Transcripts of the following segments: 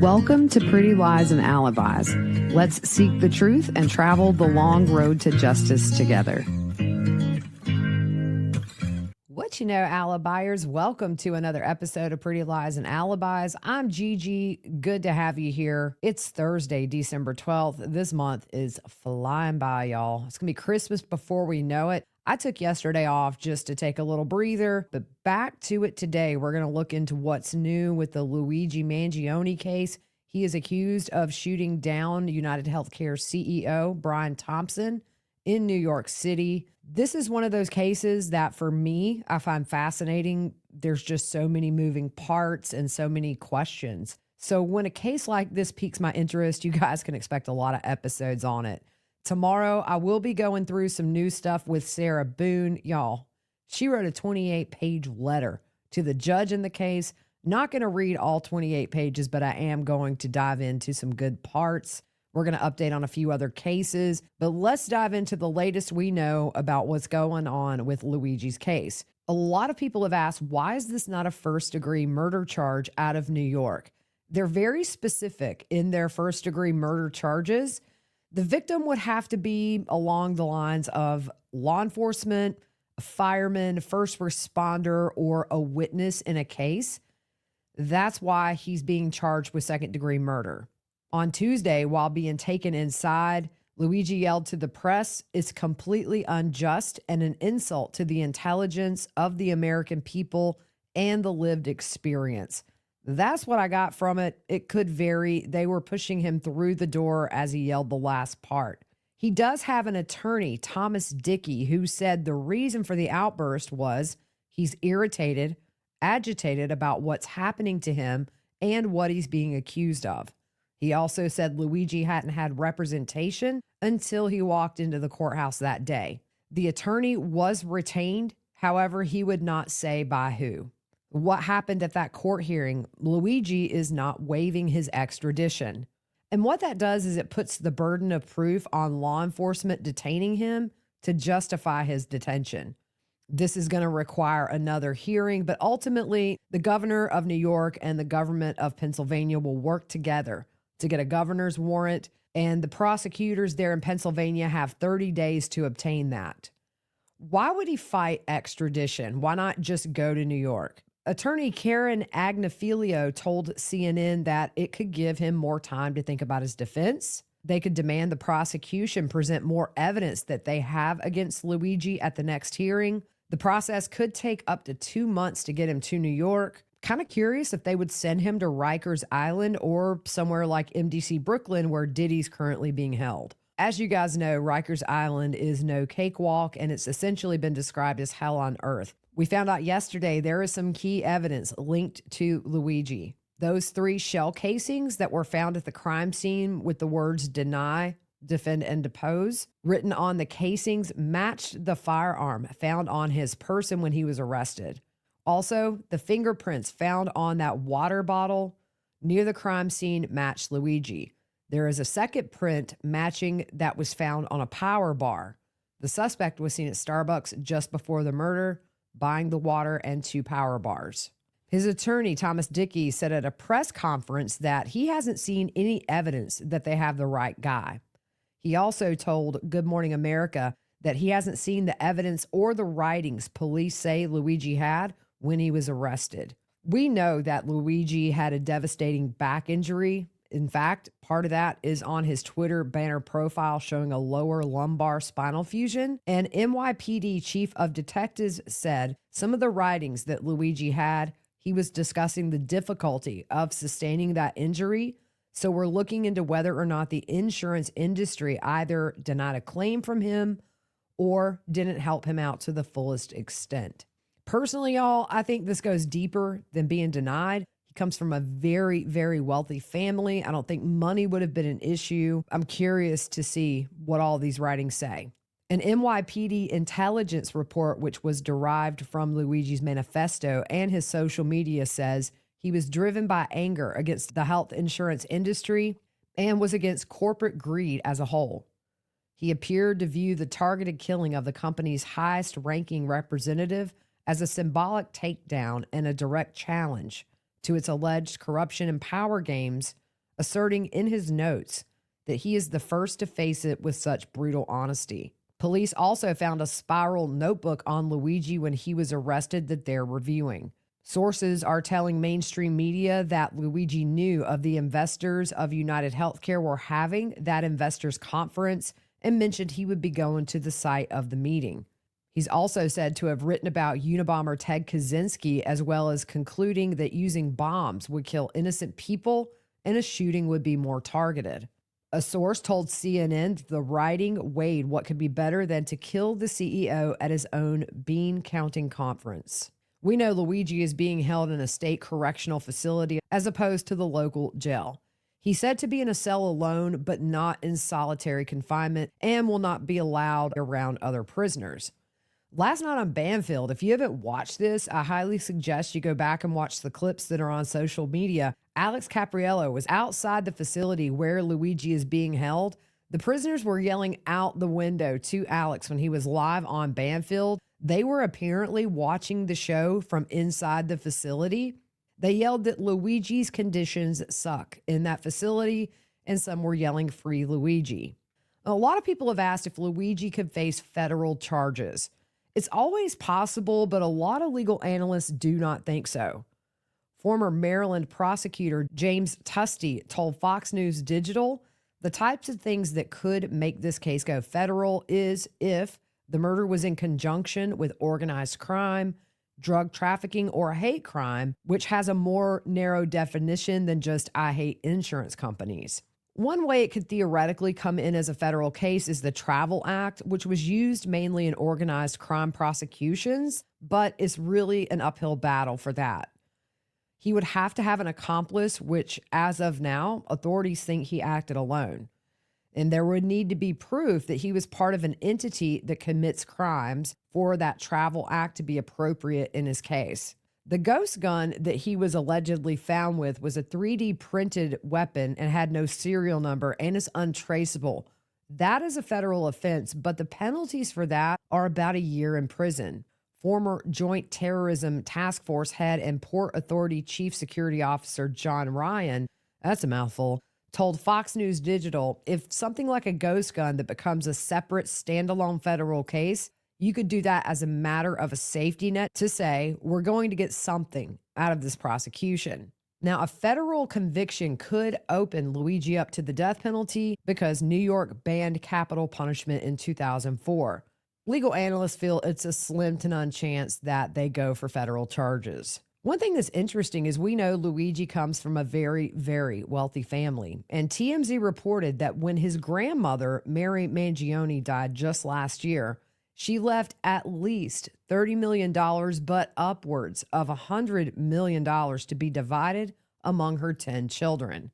Welcome to Pretty Lies and Alibis. Let's seek the truth and travel the long road to justice together. What you know, Alibiers, welcome to another episode of Pretty Lies and Alibis. I'm Gigi. Good to have you here. It's Thursday, December 12th. This month is flying by, y'all. It's going to be Christmas before we know it. I took yesterday off just to take a little breather, but back to it today. We're going to look into what's new with the Luigi Mangione case. He is accused of shooting down UnitedHealthcare CEO Brian Thompson in New York City. This is one of those cases that for me, I find fascinating. There's just so many moving parts and so many questions. So when a case like this piques my interest, you guys can expect a lot of episodes on it. Tomorrow, I will be going through some new stuff with Sarah Boone. Y'all, she wrote a 28-page letter to the judge in the case. Not going to read all 28 pages, but I am going to dive into some good parts. We're going to update on a few other cases, but let's dive into the latest we know about what's going on with Luigi's case. A lot of people have asked, why is this not a first-degree murder charge out of New York? They're very specific in their first-degree murder charges. The victim would have to be along the lines of law enforcement, a fireman, a first responder, or a witness in a case. That's why he's being charged with second-degree murder. On Tuesday, while being taken inside, Luigi yelled to the press, "It's completely unjust and an insult to the intelligence of the American people and the lived experience." That's what I got from it. It could vary. They were pushing him through the door as he yelled the last part. He does have an attorney, Thomas Dickey, who said the reason for the outburst was he's irritated, agitated about what's happening to him and what he's being accused of. He also said Luigi hadn't had representation until he walked into the courthouse that day. The attorney was retained. However, he would not say by who. What happened at that court hearing? Luigi is not waiving his extradition. And what that does is it puts the burden of proof on law enforcement detaining him to justify his detention. This is going to require another hearing, but ultimately the governor of New York and the government of Pennsylvania will work together to get a governor's warrant, and the prosecutors there in Pennsylvania have 30 days to obtain that. Why would he fight extradition? Why not just go to New York? Attorney Karen Agnifilio told CNN that it could give him more time to think about his defense. They could demand the prosecution present more evidence that they have against Luigi at the next hearing. The process could take up to 2 months to get him to New York. Kind of curious if they would send him to Rikers Island or somewhere like MDC Brooklyn, where Diddy's currently being held. As you guys know, Rikers Island is no cakewalk, and it's essentially been described as hell on earth. We found out yesterday there is some key evidence linked to Luigi. Those 3 shell casings that were found at the crime scene with the words deny, defend, and depose written on the casings matched the firearm found on his person when he was arrested. Also, the fingerprints found on that water bottle near the crime scene matched Luigi. There is a second print matching that was found on a power bar. The suspect was seen at Starbucks just before the murder, buying the water and 2 power bars. His attorney, Thomas Dickey, said at a press conference that he hasn't seen any evidence that they have the right guy. He also told Good Morning America that he hasn't seen the evidence or the writings police say Luigi had when he was arrested. We know that Luigi had a devastating back injury. In fact, part of that is on his Twitter banner profile showing a lower lumbar spinal fusion. And NYPD Chief of Detectives said some of the writings that Luigi had, he was discussing the difficulty of sustaining that injury. So we're looking into whether or not the insurance industry either denied a claim from him or didn't help him out to the fullest extent. Personally, y'all, I think this goes deeper than being denied. He comes from a very, very wealthy family. I don't think money would have been an issue. I'm curious to see what all these writings say. An NYPD intelligence report, which was derived from Luigi's manifesto and his social media, says he was driven by anger against the health insurance industry and was against corporate greed as a whole. He appeared to view the targeted killing of the company's highest-ranking representative as a symbolic takedown and a direct challenge to its alleged corruption and power games asserting in his notes that he is the first to face it with such brutal honesty. Police also found a spiral notebook on Luigi when he was arrested that they're reviewing. Sources are telling mainstream media that Luigi knew of the investors of UnitedHealthcare were having that investors conference and mentioned he would be going to the site of the meeting. He's also said to have written about Unabomber Ted Kaczynski, as well as concluding that using bombs would kill innocent people and a shooting would be more targeted. A source told CNN the writing weighed what could be better than to kill the CEO at his own bean counting conference. We know Luigi is being held in a state correctional facility as opposed to the local jail. He's said to be in a cell alone, but not in solitary confinement, and will not be allowed around other prisoners. Last night on Banfield, if you haven't watched this, I highly suggest you go back and watch the clips that are on social media. Alex Capriello was outside the facility where Luigi is being held. The prisoners were yelling out the window to Alex when he was live on Banfield. They were apparently watching the show from inside the facility. They yelled that Luigi's conditions suck in that facility, and some were yelling "Free Luigi." A lot of people have asked if Luigi could face federal charges. It's always possible, but a lot of legal analysts do not think so. Former Maryland prosecutor James Tusty told Fox News Digital the types of things that could make this case go federal is if the murder was in conjunction with organized crime, drug trafficking, or hate crime, which has a more narrow definition than just "I hate insurance companies." One way it could theoretically come in as a federal case is the Travel Act, which was used mainly in organized crime prosecutions, but it's really an uphill battle for that. He would have to have an accomplice, which, as of now, authorities think he acted alone. And there would need to be proof that he was part of an entity that commits crimes for that Travel Act to be appropriate in his case. The ghost gun that he was allegedly found with was a 3D printed weapon and had no serial number and is untraceable. That is a federal offense, but the penalties for that are about a year in prison. Former Joint Terrorism Task Force head and Port Authority Chief Security Officer John Ryan, that's a mouthful, told Fox News Digital if something like a ghost gun that becomes a separate standalone federal case, you could do that as a matter of a safety net to say, we're going to get something out of this prosecution. Now, a federal conviction could open Luigi up to the death penalty because New York banned capital punishment in 2004. Legal analysts feel it's a slim to none chance that they go for federal charges. One thing that's interesting is we know Luigi comes from a very, very wealthy family. And TMZ reported that when his grandmother, Mary Mangione, died just last year, she left at least $30 million, but upwards of $100 million to be divided among her 10 children.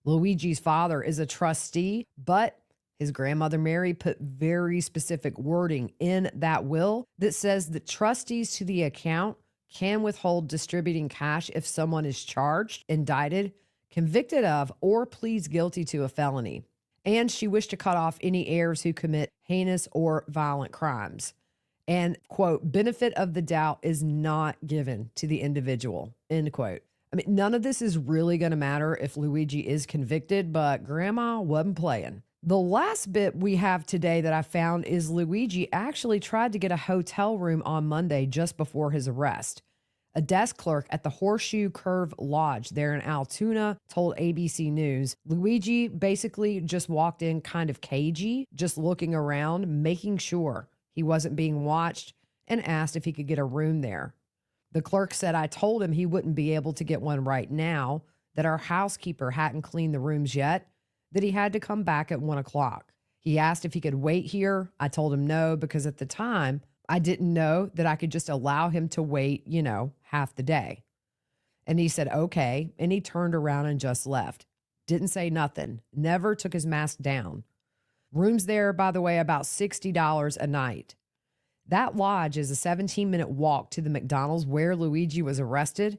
Luigi's father is a trustee, but his grandmother Mary put very specific wording in that will that says that trustees to the account can withhold distributing cash if someone is charged, indicted, convicted of, or pleads guilty to a felony. And she wished to cut off any heirs who commit heinous or violent crimes. And, quote, benefit of the doubt is not given to the individual, end quote. I mean, none of this is really going to matter if Luigi is convicted, but grandma wasn't playing. The last bit we have today that I found is Luigi actually tried to get a hotel room on Monday just before his arrest. A desk clerk at the Horseshoe Curve Lodge there in Altoona told ABC News, Luigi basically just walked in kind of cagey, just looking around, making sure he wasn't being watched, and asked if he could get a room there. The clerk said, I told him he wouldn't be able to get one right now, that our housekeeper hadn't cleaned the rooms yet, that he had to come back at 1 o'clock. He asked if he could wait here. I told him no, because at the time, I didn't know that I could just allow him to wait, half the day. And he said, okay. And he turned around and just left. Didn't say nothing. Never took his mask down. Rooms there, by the way, about $60 a night. That lodge is a 17-minute walk to the McDonald's where Luigi was arrested.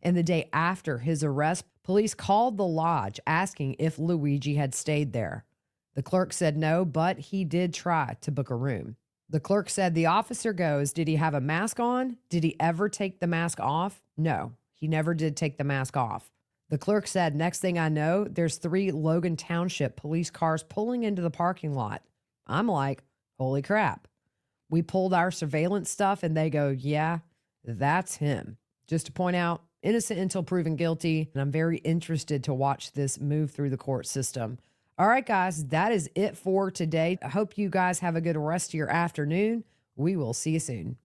And the day after his arrest, police called the lodge asking if Luigi had stayed there. The clerk said no, but he did try to book a room. The clerk said the officer goes, did he have a mask on? Did he ever take the mask off? No, he never did take the mask off. The clerk said, next thing I know, there's 3 Logan Township police cars pulling into the parking lot. I'm like, holy crap. We pulled our surveillance stuff and they go, yeah, that's him. Just to point out, innocent until proven guilty. And I'm very interested to watch this move through the court system. All right, guys, that is it for today. I hope you guys have a good rest of your afternoon. We will see you soon.